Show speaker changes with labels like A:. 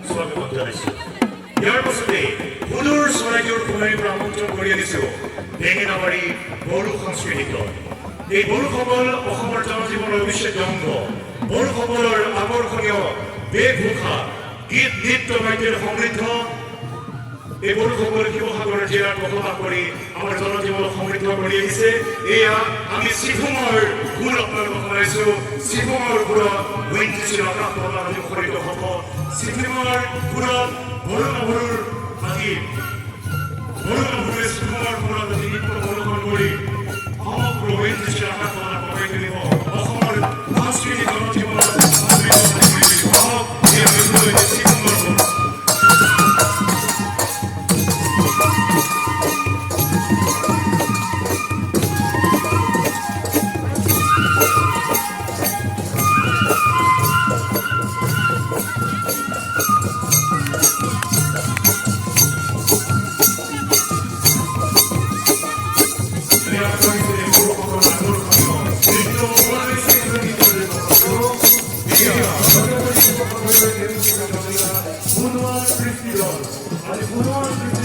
A: স্বাগতম জনাইছোঁ। ইয়াৰ পাছতে সুদূৰ চৰাইদেউৰ ভূমিৰ পৰা আমন্ত্ৰণ কৰি আনিছোঁ বেঙেনাবাৰী বড়ো সংস্কৃতিক। এই বড়োসকল অসমৰ জনজীৱনৰ অবিচ্ছেদ্য অংগ। বড়োসকলৰ আকৰ্ষণীয় বেশভূষা, গীত নৃত্য নাট্যৰ সমৃদ্ধ। এই বড়োসকল শিৱসাগৰ জিলাত বসবাস কৰি আমাৰ জনজীৱন সমৃদ্ধ কৰি আহিছে। এয়া আমি চিফুঙৰ সুৰ আপোনালোকক শুনাইছোঁ। চিফুঙৰ সুৰত ঐতিহ্যৰ আকাশ পতাকা মুখৰিত হ'ব। চিফুঙৰ সুৰত বড়ো গাভৰুৰ আজি বড়ো গাভৰুৱে চিফুঙৰ সুৰত আজি নৃত্য প্ৰদৰ্শন কৰি সমগ্ৰ ঐতিহ্যৰ আকাশ পতাকা পকাই তুলিব। অসমৰ সাংস্কৃতিক জনজীৱনৰ চিফুঙৰ সুৰ। Bunuan Christian,